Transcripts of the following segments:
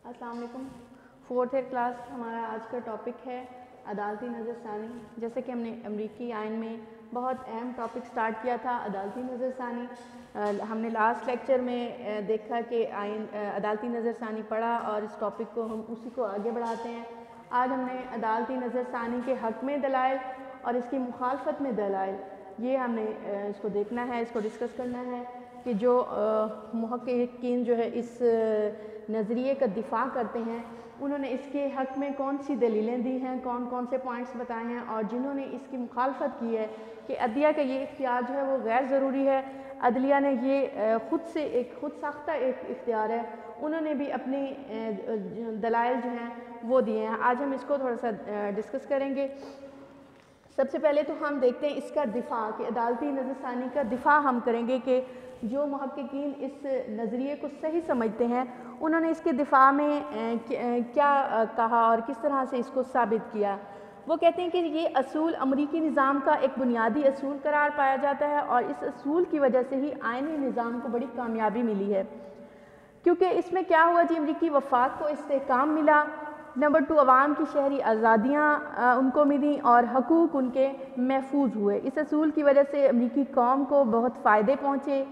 السلام علیکم۔ Fourth year class ہمارا آج کا ٹاپک ہے عدالتی نظر ثانی۔ جیسے کہ ہم نے امریکی آئین میں بہت اہم ٹاپک سٹارٹ کیا تھا عدالتی نظر ثانی۔ ہم نے لاسٹ لیکچر میں دیکھا کہ عدالتی نظر ثانی پڑھا اور اس ٹاپک کو ہم اسی کو آگے بڑھاتے ہیں۔ آج ہم نے عدالتی نظر ثانی کے حق میں دلائل اور اس کی مخالفت میں دلائل، یہ ہم نے اس کو دیکھنا ہے، اس کو ڈسکس کرنا ہے کہ جو محققین جو ہے اس نظریے کا دفاع کرتے ہیں انہوں نے اس کے حق میں کون سی دلیلیں دی ہیں، کون کون سے پوائنٹس بتائے ہیں، اور جنہوں نے اس کی مخالفت کی ہے کہ عدلیہ کا یہ اختیار جو ہے وہ غیر ضروری ہے، عدلیہ نے یہ خود ساختہ ایک اختیار ہے، انہوں نے بھی اپنی دلائل جو ہیں وہ دیے ہیں۔ آج ہم اس کو تھوڑا سا ڈسکس کریں گے۔ سب سے پہلے تو ہم دیکھتے ہیں اس کا دفاع، کہ عدالتی نظر ثانی کا دفاع ہم کریں گے کہ جو محققین اس نظریے کو صحیح سمجھتے ہیں انہوں نے اس کے دفاع میں کیا کہا اور کس طرح سے اس کو ثابت کیا۔ وہ کہتے ہیں کہ یہ اصول امریکی نظام کا ایک بنیادی اصول قرار پایا جاتا ہے اور اس اصول کی وجہ سے ہی آئینی نظام کو بڑی کامیابی ملی ہے، کیونکہ اس میں کیا ہوا جی، امریکی وفاق کو استحکام ملا، نمبر 2 عوام کی شہری آزادیاں ان کو ملی اور حقوق ان کے محفوظ ہوئے۔ اس اصول کی وجہ سے امریکی قوم کو بہت فائدے پہنچے۔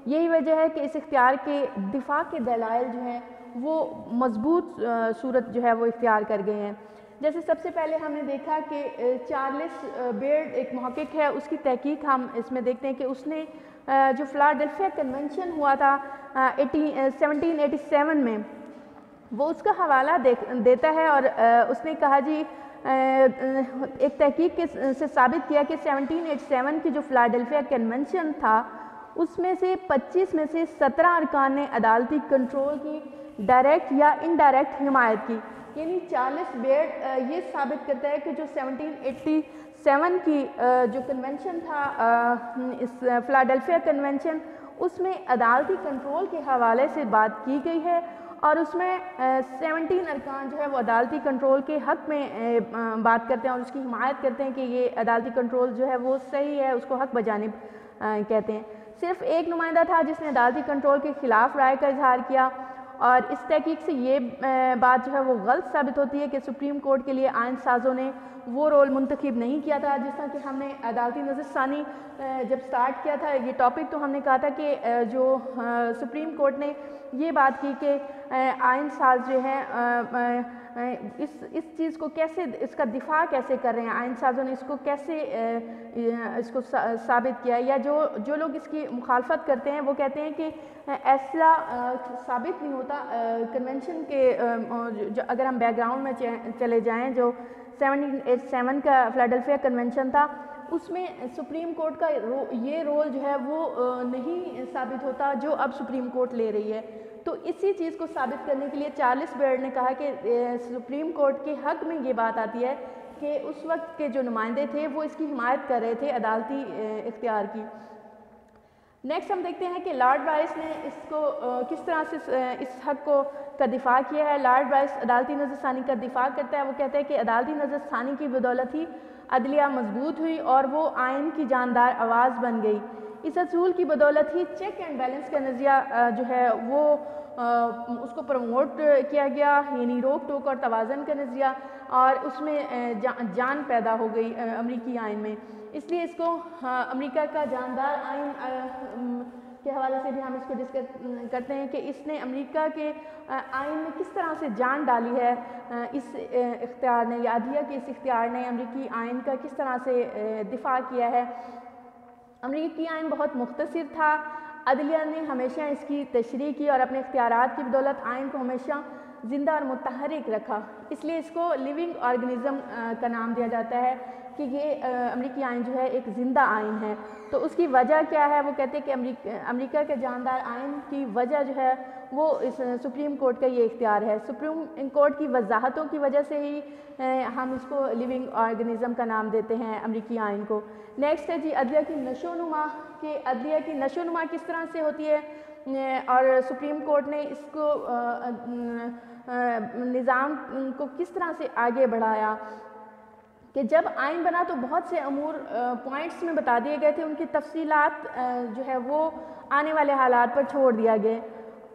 یہی وجہ ہے کہ اس اختیار کے دفاع کے دلائل جو ہیں وہ مضبوط صورت جو ہے وہ اختیار کر گئے ہیں۔ جیسے سب سے پہلے ہم نے دیکھا کہ چارلس بیرڈ ایک محقق ہے، اس کی تحقیق ہم اس میں دیکھتے ہیں کہ اس نے جو فلاڈیلفیا کنونشن ہوا تھا 1787 میں، وہ اس کا حوالہ دیتا ہے اور اس نے کہا جی ایک تحقیق سے ثابت کیا کہ 1787 کی جو فلاڈیلفیا کنونشن تھا اس میں سے 25 میں سے 17 ارکان نے عدالتی کنٹرول کی ڈائریکٹ یا انڈائریکٹ حمایت کی، یعنی چارلس بیرڈ یہ ثابت کرتا ہے کہ جو 1787 کی جو کنونشن تھا اس فلاڈیلفیا کنونشن، اس میں عدالتی کنٹرول کے حوالے سے بات کی گئی ہے اور اس میں 17 ارکان جو ہے وہ عدالتی کنٹرول کے حق میں بات کرتے ہیں اور اس کی حمایت کرتے ہیں کہ یہ عدالتی کنٹرول جو ہے وہ صحیح ہے، اس کو حق بجانب کہتے ہیں۔ صرف ایک نمائندہ تھا جس نے عدالتی کنٹرول کے خلاف رائے کا اظہار کیا، اور اس تحقیق سے یہ بات جو ہے وہ غلط ثابت ہوتی ہے کہ سپریم کورٹ کے لیے آئین سازوں نے وہ رول منتخب نہیں کیا تھا، جس طرح کہ ہم نے عدالتی نظر ثانی جب سٹارٹ کیا تھا یہ ٹاپک تو ہم نے کہا تھا کہ جو سپریم کورٹ نے یہ بات کی کہ آئین ساز جو ہے اس چیز کو کیسے، اس کا دفاع کیسے کر رہے ہیں، آئین سازوں نے اس کو کیسے اس کو ثابت کیا، یا جو لوگ اس کی مخالفت کرتے ہیں وہ کہتے ہیں کہ ایسا ثابت نہیں ہوتا۔ کنونشن کے اگر ہم بیک گراؤنڈ میں چلے جائیں، جو 1787 کا فلاڈیلفیا کنونشن تھا اس میں سپریم کورٹ کا یہ رول جو ہے وہ نہیں ثابت ہوتا جو اب سپریم کورٹ لے رہی ہے۔ تو اسی چیز کو ثابت کرنے کے لیے چارلس بیرڈ نے کہا کہ سپریم کورٹ کے حق میں یہ بات آتی ہے کہ اس وقت کے جو نمائندے تھے وہ اس کی حمایت کر رہے تھے عدالتی اختیار کی۔ نیکسٹ ہم دیکھتے ہیں کہ لارڈ وائس نے اس کو کس طرح سے اس حق کا دفاع کیا ہے۔ لارڈ وائس عدالتی نظر ثانی کا دفاع کرتا ہے، وہ کہتا ہے کہ عدالتی نظر ثانی کی بدولت ہی عدلیہ مضبوط ہوئی اور وہ آئین کی جاندار آواز بن گئی۔ اس اصول کی بدولت ہی چیک اینڈ بیلنس کا نظریہ جو ہے وہ اس کو پروموٹ کیا گیا، یعنی روک ٹوک اور توازن کا نظریہ، اور اس میں جان پیدا ہو گئی امریکی آئین میں۔ اس لیے اس کو امریکہ کا جاندار آئین کے حوالے سے بھی ہم اس کو ڈسکس کرتے ہیں کہ اس نے امریکہ کے آئین میں کس طرح سے جان ڈالی ہے، اس اختیار نے یا عدلیہ کے اس اختیار نے امریکی آئین کا کس طرح سے دفاع کیا ہے۔ امریکی آئین بہت مختصر تھا، عدلیہ نے ہمیشہ اس کی تشریح کی اور اپنے اختیارات کی بدولت آئین کو ہمیشہ زندہ اور متحرک رکھا، اس لیے اس کو لیونگ آرگنزم کا نام دیا جاتا ہے کہ یہ امریکی آئین جو ہے ایک زندہ آئین ہے۔ تو اس کی وجہ کیا ہے، وہ کہتے ہیں کہ امریکہ کے جاندار آئین کی وجہ جو ہے وہ اس سپریم کورٹ کا یہ اختیار ہے، سپریم کورٹ کی وضاحتوں کی وجہ سے ہی ہم اس کو لیونگ آرگنزم کا نام دیتے ہیں امریکی آئین کو۔ نیکسٹ ہے جی عدلیہ کی نشو و نما، کہ عدلیہ کی نشو و نما کس طرح سے ہوتی ہے اور سپریم کورٹ نے اس کو نظام کو کس طرح سے آگے بڑھایا۔ کہ جب آئین بنا تو بہت سے امور پوائنٹس میں بتا دیے گئے تھے، ان کی تفصیلات جو ہے وہ آنے والے حالات پر چھوڑ دیا گئے،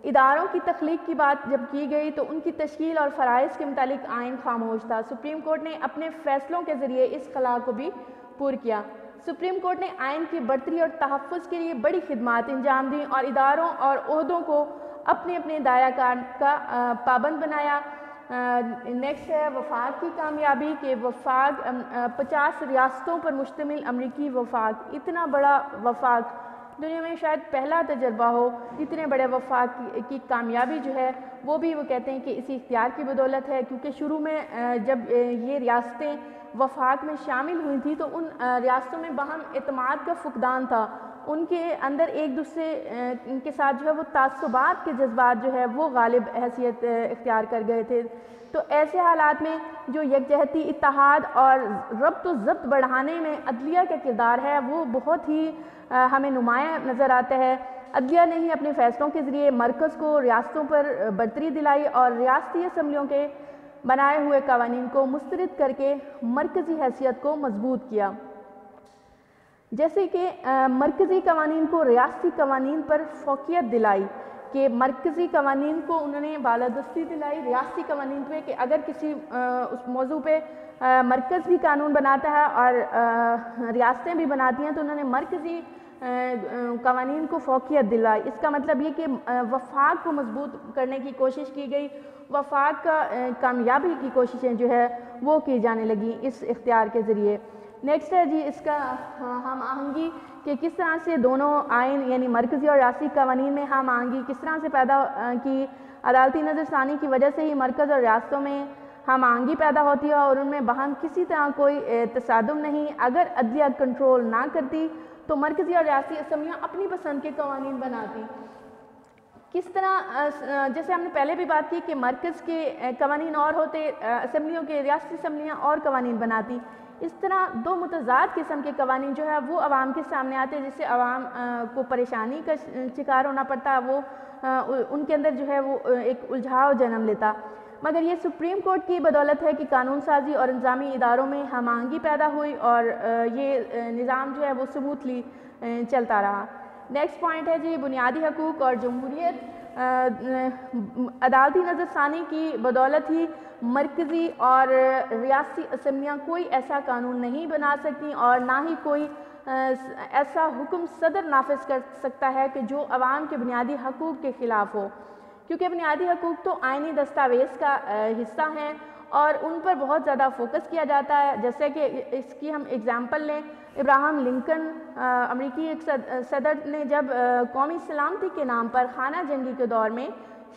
اداروں کی تخلیق کی بات جب کی گئی تو ان کی تشکیل اور فرائض کے متعلق آئین خاموش تھا۔ سپریم کورٹ نے اپنے فیصلوں کے ذریعے اس خلا کو بھی پور کیا۔ سپریم کورٹ نے آئین کی برتری اور تحفظ کے لیے بڑی خدمات انجام دیں اور اداروں اور عہدوں کو اپنے اپنے دائرہ کار کا پابند بنایا۔ نیکسٹ ہے وفاق کی کامیابی کہ وفاق 50 ریاستوں پر مشتمل امریکی وفاق، اتنا بڑا وفاق دنیا میں شاید پہلا تجربہ ہو۔ اتنے بڑے وفاق کی کامیابی جو ہے وہ بھی وہ کہتے ہیں کہ اسی اختیار کی بدولت ہے، کیونکہ شروع میں جب یہ ریاستیں وفاق میں شامل ہوئی تھیں تو ان ریاستوں میں باہم اعتماد کا فقدان تھا، ان کے اندر ایک دوسرے کے ساتھ جو ہے وہ تعصبات کے جذبات جو ہے وہ غالب حیثیت اختیار کر گئے تھے۔ تو ایسے حالات میں جو یکجہتی، اتحاد اور ربط و ضبط بڑھانے میں عدلیہ کا کردار ہے وہ بہت ہی ہمیں نمایاں نظر آتا ہے۔ عدلیہ نے ہی اپنے فیصلوں کے ذریعے مرکز کو ریاستوں پر برتری دلائی اور ریاستی اسمبلیوں کے بنائے ہوئے قوانین کو مسترد کر کے مرکزی حیثیت کو مضبوط کیا۔ جیسے کہ مرکزی قوانین کو ریاستی قوانین پر فوقیت دلائی، کہ مرکزی قوانین کو انہوں نے بالادستی دلائی ریاستی قوانین پہ، کہ اگر کسی اس موضوع پہ مرکز بھی قانون بناتا ہے اور ریاستیں بھی بناتی ہیں تو انہوں نے مرکزی قوانین کو فوقیت دلائی۔ اس کا مطلب یہ کہ وفاق کو مضبوط کرنے کی کوشش کی گئی، وفاق کا کامیابی کی کوششیں جو ہے وہ کی جانے لگیں اس اختیار کے ذریعے۔ نیکسٹ ہے جی اس کا ہم آہنگی، کہ کس طرح سے دونوں آئین یعنی مرکزی اور ریاستی قوانین میں ہم آہنگی کس طرح سے پیدا کی۔ عدالتی نظر ثانی کی وجہ سے ہی مرکز اور ریاستوں میں ہم آہنگی پیدا ہوتی ہے اور ان میں باہم کسی طرح کوئی تصادم نہیں۔ اگر عدلیہ کنٹرول نہ کرتی تو مرکزی اور ریاستی اسمبلیاں اپنی پسند کے قوانین بناتی۔ کس طرح، جیسے ہم نے پہلے بھی بات کی کہ مرکز کے قوانین اور ہوتے، اسمبلیوں کے ریاستی اسمبلیاں اور قوانین بناتی، اس طرح دو متضاد قسم کے قوانین جو ہے وہ عوام کے سامنے آتے ہیں، جس سے عوام کو پریشانی کا شکار ہونا پڑتا ہے، وہ ان کے اندر جو ہے وہ ایک الجھاؤ جنم لیتا۔ مگر یہ سپریم کورٹ کی بدولت ہے کہ قانون سازی اور انتظامی اداروں میں ہم آہنگی پیدا ہوئی اور یہ نظام جو ہے وہ سموتھلی چلتا رہا۔ نیکسٹ پوائنٹ ہے جی بنیادی حقوق اور جمہوریت۔ عدالتی نظر ثانی کی بدولت ہی مرکزی اور ریاستی اسمبلیاں کوئی ایسا قانون نہیں بنا سکتی اور نہ ہی کوئی ایسا حکم صدر نافذ کر سکتا ہے کہ جو عوام کے بنیادی حقوق کے خلاف ہو، کیونکہ بنیادی حقوق تو آئینی دستاویز کا حصہ ہیں اور ان پر بہت زیادہ فوکس کیا جاتا ہے۔ جیسے کہ اس کی ہم اگزامپل لیں، ابراہم لنکن امریکی ایک صدر نے جب قومی سلامتی کے نام پر خانہ جنگی کے دور میں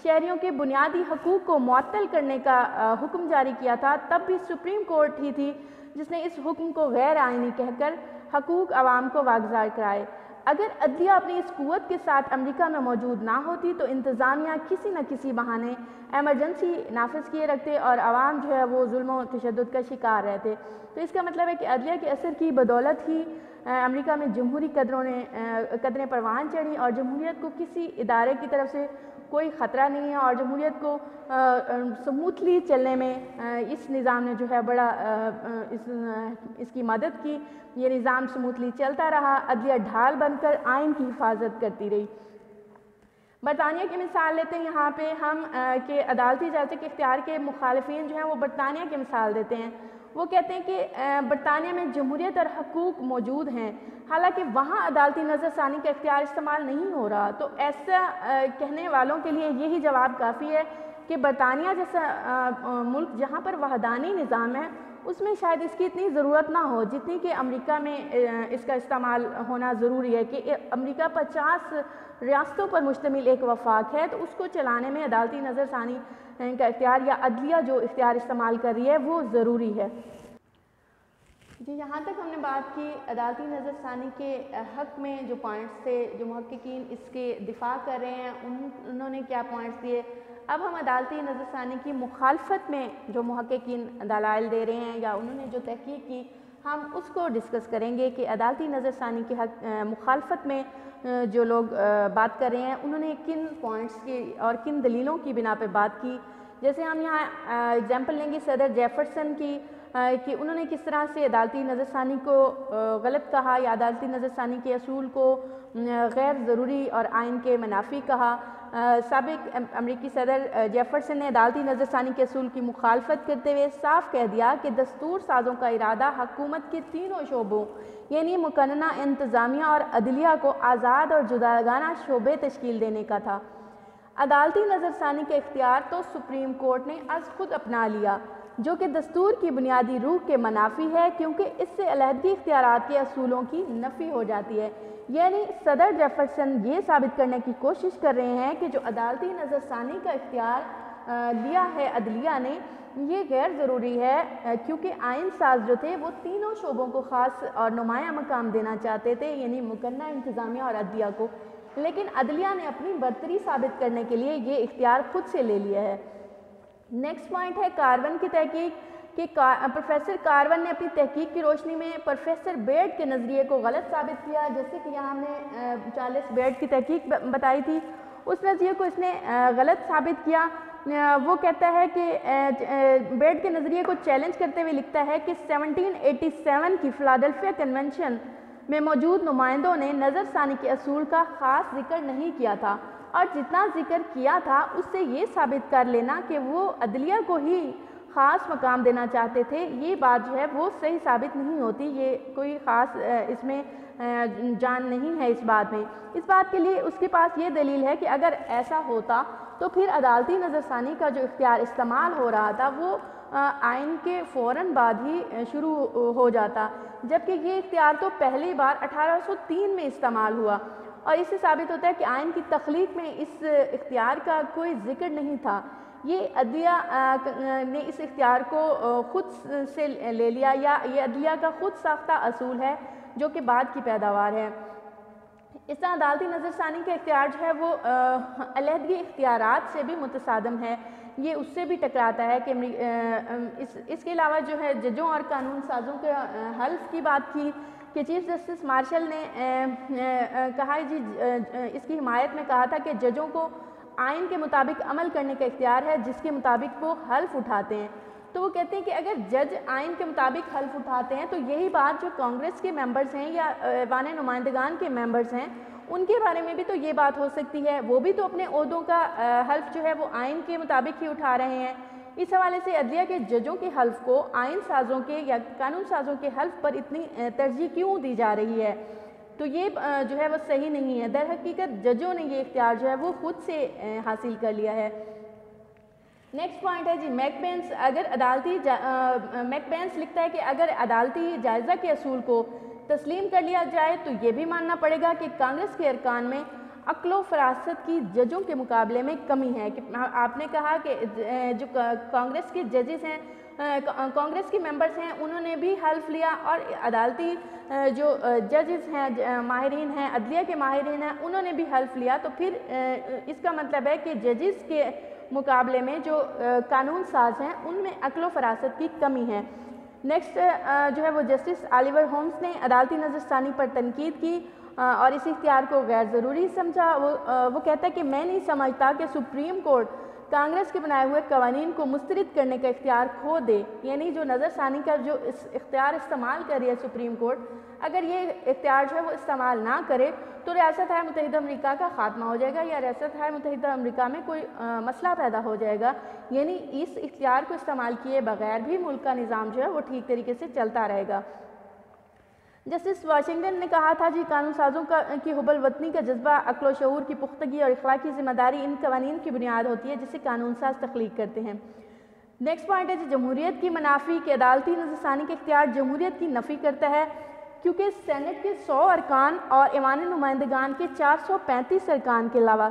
شہریوں کے بنیادی حقوق کو معطل کرنے کا حکم جاری کیا تھا، تب بھی سپریم کورٹ ہی تھی جس نے اس حکم کو غیر آئینی کہہ کر حقوق عوام کو واگزار کرائے۔ اگر عدلیہ اپنی اس قوت کے ساتھ امریکہ میں موجود نہ ہوتی تو انتظامیہ کسی نہ کسی بہانے ایمرجنسی نافذ کیے رکھتے اور عوام جو ہے وہ ظلم و تشدد کا شکار رہتے۔ تو اس کا مطلب ہے کہ عدلیہ کے اثر کی بدولت ہی امریکہ میں جمہوری قدریں پروان چڑھی اور جمہوریت کو کسی ادارے کی طرف سے کوئی خطرہ نہیں ہے اور جمہوریت کو سموتھلی چلنے میں اس نظام نے جو ہے بڑا اس کی مدد کی۔ یہ نظام سموتھلی چلتا رہا، عدلیہ ڈھال بن کر آئین کی حفاظت کرتی رہی۔ برطانیہ کی مثال لیتے ہیں یہاں پہ ہم کہ عدالتی اجازت کے اختیار کے مخالفین جو ہیں وہ برطانیہ کی مثال دیتے ہیں۔ وہ کہتے ہیں کہ برطانیہ میں جمہوریت اور حقوق موجود ہیں، حالانکہ وہاں عدالتی نظر ثانی کا اختیار استعمال نہیں ہو رہا۔ تو ایسا کہنے والوں کے لیے یہی جواب کافی ہے کہ برطانیہ جیسا ملک جہاں پر وحدانی نظام ہے اس میں شاید اس کی اتنی ضرورت نہ ہو جتنی کہ امریکہ میں اس کا استعمال ہونا ضروری ہے، کہ امریکہ 50 ریاستوں پر مشتمل ایک وفاق ہے تو اس کو چلانے میں عدالتی نظر ثانی کا اختیار یا عدلیہ جو اختیار استعمال کر رہی ہے وہ ضروری ہے۔ جی یہاں تک ہم نے بات کی عدالتی نظر ثانی کے حق میں جو پوائنٹس تھے، جو محققین اس کے دفاع کر رہے ہیں انہوں نے کیا پوائنٹس دیے۔ اب ہم عدالتی نظر ثانی کی مخالفت میں جو محققین دلائل دے رہے ہیں یا انہوں نے جو تحقیق کی ہم اس کو ڈسکس کریں گے کہ عدالتی نظر ثانی کی مخالفت میں جو لوگ بات کر رہے ہیں انہوں نے کن پوائنٹس کی اور کن دلیلوں کی بنا پہ بات کی۔ جیسے ہم یہاں اگزامپل لیں گے صدر جیفرسن کی کہ انہوں نے کس طرح سے عدالتی نظر ثانی کو غلط کہا یا عدالتی نظر ثانی کے اصول کو غیر ضروری اور آئین کے منافی کہا۔ سابق امریکی صدر جیفرسن نے عدالتی نظر ثانی کے اصول کی مخالفت کرتے ہوئے صاف کہہ دیا کہ دستور سازوں کا ارادہ حکومت کے تینوں شعبوں یعنی مقننہ، انتظامیہ اور عدلیہ کو آزاد اور جداگانہ شعبے تشکیل دینے کا تھا۔ عدالتی نظر ثانی کا اختیار تو سپریم کورٹ نے از خود اپنا لیا، جو کہ دستور کی بنیادی روح کے منافی ہے، کیونکہ اس سے علیحدگی اختیارات کے اصولوں کی نفی ہو جاتی ہے۔ یعنی صدر جیفرسن یہ ثابت کرنے کی کوشش کر رہے ہیں کہ جو عدالتی نظر ثانی کا اختیار لیا ہے عدلیہ نے، یہ غیر ضروری ہے، کیونکہ آئین ساز جو تھے وہ تینوں شعبوں کو خاص اور نمایاں مقام دینا چاہتے تھے، یعنی مقننہ، انتظامیہ اور عدلیہ کو، لیکن عدلیہ نے اپنی برتری ثابت کرنے کے لیے یہ اختیار خود سے لے لیا ہے۔ نیکسٹ پوائنٹ ہے کارون کی تحقیق کہ پروفیسر کارون نے اپنی تحقیق کی روشنی میں پروفیسر بیڈ کے نظریے کو غلط ثابت کیا، جیسے کہ یہاں ہم نے چارلس بیڈ کی تحقیق بتائی تھی، اس نظریے کو اس نے غلط ثابت کیا۔ وہ کہتا ہے کہ بیڈ کے نظریے کو چیلنج کرتے ہوئے لکھتا ہے کہ 1787 کی فلاڈیلفیا کنونشن میں موجود نمائندوں نے نظر ثانی کے اصول کا خاص ذکر نہیں کیا تھا، اور جتنا ذکر کیا تھا اس سے یہ ثابت کر لینا کہ وہ عدلیہ کو ہی خاص مقام دینا چاہتے تھے، یہ بات جو ہے وہ صحیح ثابت نہیں ہوتی، یہ کوئی خاص اس میں جان نہیں ہے اس بات میں۔ اس بات کے لیے اس کے پاس یہ دلیل ہے کہ اگر ایسا ہوتا تو پھر عدالتی نظر ثانی کا جو اختیار استعمال ہو رہا تھا وہ آئین کے فوراً بعد ہی شروع ہو جاتا، جبکہ یہ اختیار تو پہلی بار 1803 میں استعمال ہوا، اور اس سے ثابت ہوتا ہے کہ آئین کی تخلیق میں اس اختیار کا کوئی ذکر نہیں تھا۔ یہ عدلیہ نے اس اختیار کو خود سے لے لیا، یا یہ عدلیہ کا خود ساختہ اصول ہے جو کہ بعد کی پیداوار ہے۔ اس طرح عدالتی نظر ثانی کا اختیار جو ہے وہ علیحدگی اختیارات سے بھی متصادم ہے، یہ اس سے بھی ٹکراتا ہے کہ اس کے علاوہ جو ہے ججوں اور قانون سازوں کے حلف کی بات کی کہ چیف جسٹس مارشل نے کہا جی اس کی حمایت میں کہا تھا کہ ججوں کو آئین کے مطابق عمل کرنے کا اختیار ہے جس کے مطابق وہ حلف اٹھاتے ہیں۔ تو وہ کہتے ہیں کہ اگر جج آئین کے مطابق حلف اٹھاتے ہیں تو یہی بات جو کانگریس کے ممبرز ہیں یا ایوان نمائندگان کے ممبرز ہیں ان کے بارے میں بھی تو یہ بات ہو سکتی ہے، وہ بھی تو اپنے عہدوں کا حلف جو ہے وہ آئین کے مطابق ہی اٹھا رہے ہیں۔ اس حوالے سے عدلیہ کے ججوں کے حلف کو آئین سازوں کے یا قانون سازوں کے حلف پر اتنی ترجیح کیوں دی جا رہی ہے؟ تو یہ جو ہے وہ صحیح نہیں ہے۔ در حقیقت ججوں نے یہ اختیار جو ہے وہ خود سے حاصل کر لیا ہے۔ نیکسٹ پوائنٹ ہے جی میک پینس، میک پینس لکھتا ہے کہ اگر عدالتی جائزہ کے اصول کو تسلیم کر لیا جائے تو یہ بھی ماننا پڑے گا کہ کانگریس کے ارکان میں عقل و فراست کی ججوں کے مقابلے میں کمی ہے۔ کہ آپ نے کہا کہ جو کانگریس کے ججز ہیں، کانگریس کے ممبرز ہیں، انہوں نے بھی حلف لیا، اور عدالتی جو ججز ہیں، ماہرین ہیں، عدلیہ کے ماہرین ہیں، انہوں نے بھی حلف لیا، تو پھر اس کا مطلب ہے کہ ججز کے مقابلے میں جو قانون ساز ہیں ان میں عقل و فراست کی کمی ہے۔ نیکسٹ جو ہے وہ جسٹس آلیور ہومز نے عدالتی نظر ثانی پر تنقید کی اور اس اختیار کو غیر ضروری سمجھا۔ وہ کہتا ہے کہ میں نہیں سمجھتا کہ سپریم کورٹ کانگریس کے بنائے ہوئے قوانین کو مسترد کرنے کا اختیار کھو دے، یعنی جو نظر ثانی کا جو اختیار استعمال کر رہی ہے سپریم کورٹ، اگر یہ اختیار جو ہے وہ استعمال نہ کرے تو ریاست ہائے متحدہ امریکہ کا خاتمہ ہو جائے گا، یا ریاست ہائے متحدہ امریکہ میں کوئی مسئلہ پیدا ہو جائے گا، یعنی اس اختیار کو استعمال کیے بغیر بھی ملک کا نظام جو ہے وہ ٹھیک طریقے سے چلتا رہے گا۔ جسٹس واشنگٹن نے کہا تھا جی قانون سازوں کی حب الوطنی کا جذبہ، عقل و شعور کی پختگی اور اخلاقی ذمہ داری ان قوانین کی بنیاد ہوتی ہے جسے قانون ساز تخلیق کرتے ہیں۔ نیکسٹ پوائنٹ ہے جی جمہوریت کی منافی، کہ عدالتی نظر ثانی کے اختیار جمہوریت کی نفی کرتا ہے، کیونکہ سینٹ کے 100 ارکان اور ایوان نمائندگان کے 435 ارکان کے علاوہ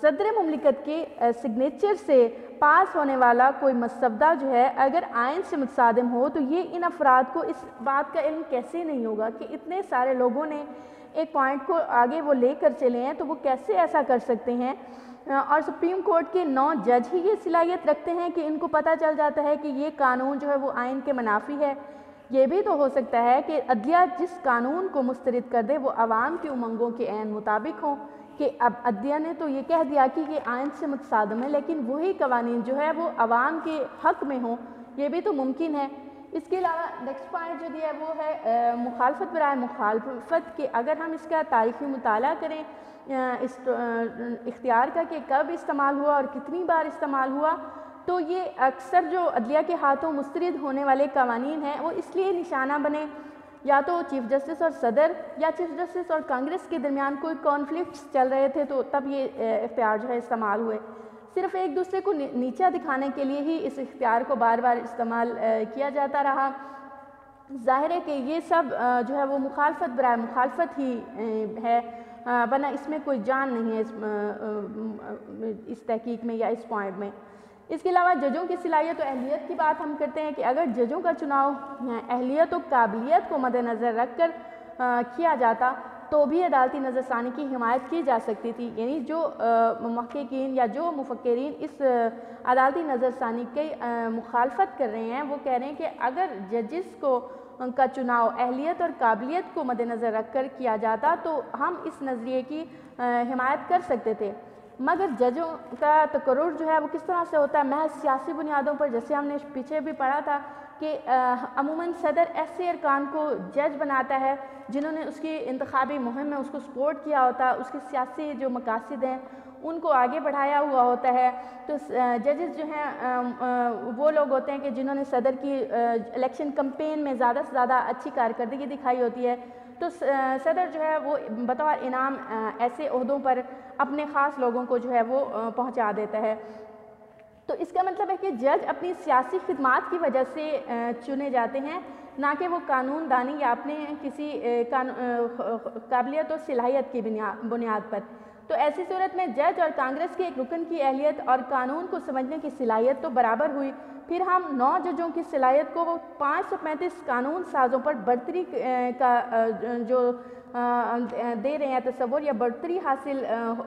صدر مملکت کے سگنیچر سے پاس ہونے والا کوئی مسودہ جو ہے اگر آئین سے متصادم ہو تو یہ ان افراد کو اس بات کا علم کیسے نہیں ہوگا کہ اتنے سارے لوگوں نے ایک پوائنٹ کو آگے وہ لے کر چلے ہیں، تو وہ کیسے ایسا کر سکتے ہیں؟ اور سپریم کورٹ کے 9 جج ہی یہ صلاحیت رکھتے ہیں کہ ان کو پتہ چل جاتا ہے کہ یہ قانون جو ہے وہ آئین کے منافی ہے۔ یہ بھی تو ہو سکتا ہے کہ عدلیہ جس قانون کو مسترد کر دے وہ عوام کی امنگوں کے عین مطابق ہوں، کہ اب عدلیہ نے تو یہ کہہ دیا کہ یہ آئین سے متصادم ہے، لیکن وہی قوانین جو ہے وہ عوام کے حق میں ہوں، یہ بھی تو ممکن ہے۔ اس کے علاوہ نیکسٹ پوائنٹ جو دیا ہے وہ ہے مخالفت برائے مخالفت، کہ اگر ہم اس کا تاریخی مطالعہ کریں اس اختیار کا کہ کب استعمال ہوا اور کتنی بار استعمال ہوا، تو یہ اکثر جو عدلیہ کے ہاتھوں مسترد ہونے والے قوانین ہیں وہ اس لیے نشانہ بنے یا تو چیف جسٹس اور صدر یا چیف جسٹس اور کانگریس کے درمیان کوئی کانفلکٹس چل رہے تھے تو تب یہ اختیار جو ہے استعمال ہوئے، صرف ایک دوسرے کو نیچا دکھانے کے لیے ہی اس اختیار کو بار بار استعمال کیا جاتا رہا۔ ظاہر ہے کہ یہ سب جو ہے وہ مخالفت برائے مخالفت ہی ہے، ورنہ اس میں کوئی جان نہیں ہے اس تحقیق میں یا اس پوائنٹ میں۔ اس کے علاوہ ججوں کی صلاحیت و اہلیت کی بات ہم کرتے ہیں کہ اگر ججوں کا چناؤ اہلیت و قابلیت کو مد نظر رکھ کر کیا جاتا تو بھی عدالتی نظر ثانی کی حمایت کی جا سکتی تھی، یعنی جو محققین یا جو مفکرین اس عدالتی نظر ثانی کی مخالفت کر رہے ہیں وہ کہہ رہے ہیں کہ اگر ججز کا چناؤ اہلیت اور قابلیت کو مد نظر رکھ کر کیا جاتا تو ہم اس نظریے کی حمایت کر سکتے تھے، مگر ججوں کا تقرر جو ہے وہ کس طرح سے ہوتا ہے؟ محض سیاسی بنیادوں پر، جیسے ہم نے پیچھے بھی پڑھا تھا کہ عموماً صدر ایسے ارکان کو جج بناتا ہے جنہوں نے اس کی انتخابی مہم میں اس کو سپورٹ کیا ہوتا ہے، اس کی سیاسی جو مقاصد ہیں ان کو آگے بڑھایا ہوا ہوتا ہے۔ تو ججز جو ہیں وہ لوگ ہوتے ہیں کہ جنہوں نے صدر کی الیکشن کمپین میں زیادہ سے زیادہ اچھی کارکردگی دکھائی ہوتی ہے، تو صدر جو ہے وہ بطور انعام ایسے عہدوں پر اپنے خاص لوگوں کو جو ہے وہ پہنچا دیتا ہے۔ تو اس کا مطلب ہے کہ جج اپنی سیاسی خدمات کی وجہ سے چنے جاتے ہیں، نہ کہ وہ قانون دانی یا اپنے کسی قابلیت و صلاحیت کی بنیاد پر۔ تو ایسی صورت میں جج اور کانگریس کے ایک رکن کی اہلیت اور قانون کو سمجھنے کی صلاحیت تو برابر ہوئی، پھر ہم 9 ججوں کی صلاحیت کو وہ 535 قانون سازوں پر برتری کا جو دے رہے ہیں تصور یا برتری حاصل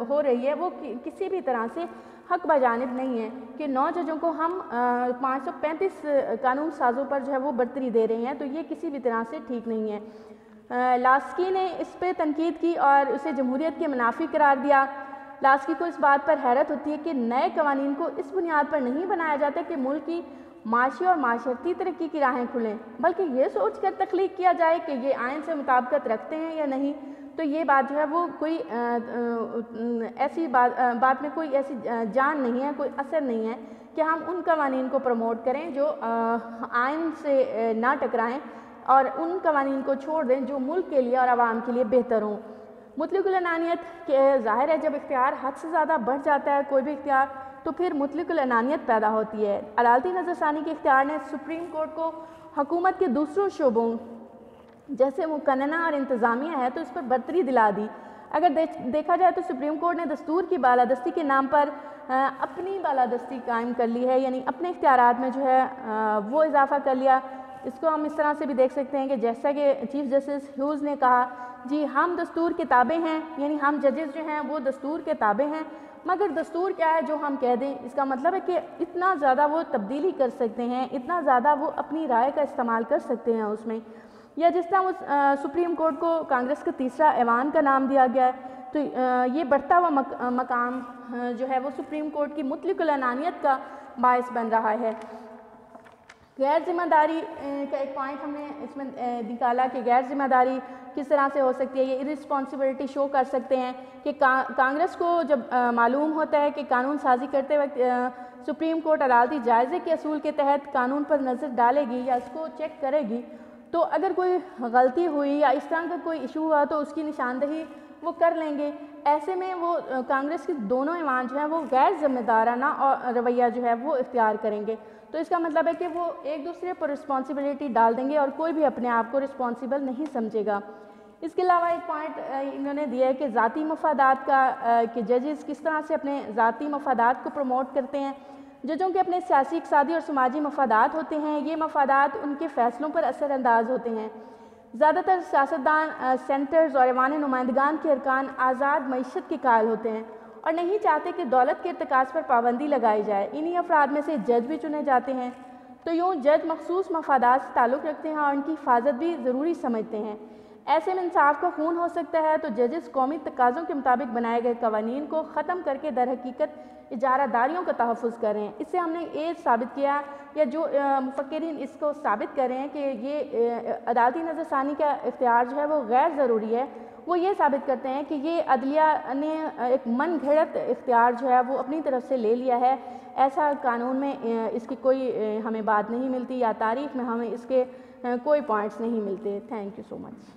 ہو رہی ہے، وہ کسی بھی طرح سے حق بجانب نہیں ہے کہ 9 ججوں کو ہم 535 قانون سازوں پر جو ہے وہ برتری دے رہے ہیں، تو یہ کسی بھی طرح سے ٹھیک نہیں ہے۔ لاسکی نے اس پہ تنقید کی اور اسے جمہوریت کے منافی قرار دیا۔ لاسکی کو اس بات پر حیرت ہوتی ہے کہ نئے قوانین کو اس بنیاد پر نہیں بنایا جاتا کہ ملک کی معاشی اور معاشرتی ترقی کی راہیں کھلیں، بلکہ یہ سوچ کر تخلیق کیا جائے کہ یہ آئین سے مطابقت رکھتے ہیں یا نہیں۔ تو یہ بات جو ہے وہ کوئی ایسی بات میں کوئی ایسی جان نہیں ہے، کوئی اثر نہیں ہے کہ ہم ان قوانین کو پروموٹ کریں جو آئین سے نہ ٹکرائیں اور ان قوانین کو چھوڑ دیں جو ملک کے لیے اور عوام کے لیے بہتر ہوں۔ مطلق العنانیت کے ظاہر ہے جب اختیار حد سے زیادہ بڑھ جاتا ہے کوئی بھی اختیار تو پھر مطلق العنانیت پیدا ہوتی ہے۔ عدالتی نظر ثانی کے اختیار نے سپریم کورٹ کو حکومت کے دوسروں شعبوں جیسے مقننہ اور انتظامیہ ہے تو اس پر برتری دلا دی۔ اگر دیکھا جائے تو سپریم کورٹ نے دستور کی بالادستی کے نام پر اپنی بالادستی قائم کر لی ہے، یعنی اپنے اختیارات میں جو ہے وہ اضافہ کر لیا۔ اس کو ہم اس طرح سے بھی دیکھ سکتے ہیں کہ جیسا کہ چیف جسٹس ہیوز نے کہا جی ہم دستور کے تابع ہیں، یعنی ہم ججز جو ہیں وہ دستور کے تابع ہیں، مگر دستور کیا ہے جو ہم کہہ دیں، اس کا مطلب ہے کہ اتنا زیادہ وہ تبدیلی کر سکتے ہیں، اتنا زیادہ وہ اپنی رائے کا استعمال کر سکتے ہیں اس میں۔ یا جس طرح سپریم کورٹ کو کانگریس کا تیسرا ایوان کا نام دیا گیا ہے، تو یہ بڑھتا ہوا مقام جو ہے وہ سپریم کورٹ کی مطلق العنانیت کا باعث بن رہا ہے۔ غیر ذمہ داری کا ایک پوائنٹ ہم نے اس میں نکالا کہ غیر ذمہ داری کس طرح سے ہو سکتی ہے، یہ ارسپانسبلٹی شو کر سکتے ہیں کہ کانگریس کو جب معلوم ہوتا ہے کہ قانون سازی کرتے وقت سپریم کورٹ عدالتی جائزے کے اصول کے تحت قانون پر نظر ڈالے گی یا اس کو چیک کرے گی، تو اگر کوئی غلطی ہوئی یا اس طرح کا کوئی ایشو ہوا تو اس کی نشاندہی وہ کر لیں گے۔ ایسے میں وہ کانگریس کے دونوں ایوان جو ہیں وہ غیر ذمہ دارانہ رویہ جو ہے وہ اختیار کریں گے، تو اس کا مطلب ہے کہ وہ ایک دوسرے پر رسپانسبلٹی ڈال دیں گے اور کوئی بھی اپنے آپ کو رسپانسبل نہیں سمجھے گا۔ اس کے علاوہ ایک پوائنٹ انہوں نے دیا ہے کہ ذاتی مفادات کا کہ ججز کس طرح سے اپنے ذاتی مفادات کو پروموٹ کرتے ہیں۔ ججوں کے اپنے سیاسی، اقتصادی اور سماجی مفادات ہوتے ہیں، یہ مفادات ان کے فیصلوں پر اثر انداز ہوتے ہیں۔ زیادہ تر سیاستدان، سینٹرز اور ایوان نمائندگان کے ارکان آزاد معیشت کے قائل ہوتے ہیں اور نہیں چاہتے کہ دولت کے ارتکاز پر پابندی لگائی جائے۔ انہی افراد میں سے جج بھی چنے جاتے ہیں، تو یوں جج مخصوص مفادات سے تعلق رکھتے ہیں اور ان کی حفاظت بھی ضروری سمجھتے ہیں۔ ایسے میں انصاف کا خون ہو سکتا ہے تو ججز قومی تقاضوں کے مطابق بنائے گئے قوانین کو ختم کر کے در حقیقت اجارہ داریوں کا تحفظ کریں۔ اس سے ہم نے یہ ثابت کیا یا جو مفکرین اس کو ثابت کر رہے ہیں کہ یہ عدالتی نظر ثانی کا اختیار جو ہے وہ غیر ضروری ہے، وہ یہ ثابت کرتے ہیں کہ یہ عدلیہ نے ایک من گھڑت اختیار جو ہے وہ اپنی طرف سے لے لیا ہے۔ ایسا قانون میں اس کی کوئی ہمیں بات نہیں ملتی یا تاریخ میں ہمیں اس کے کوئی پوائنٹس نہیں ملتے۔ Thank you so much.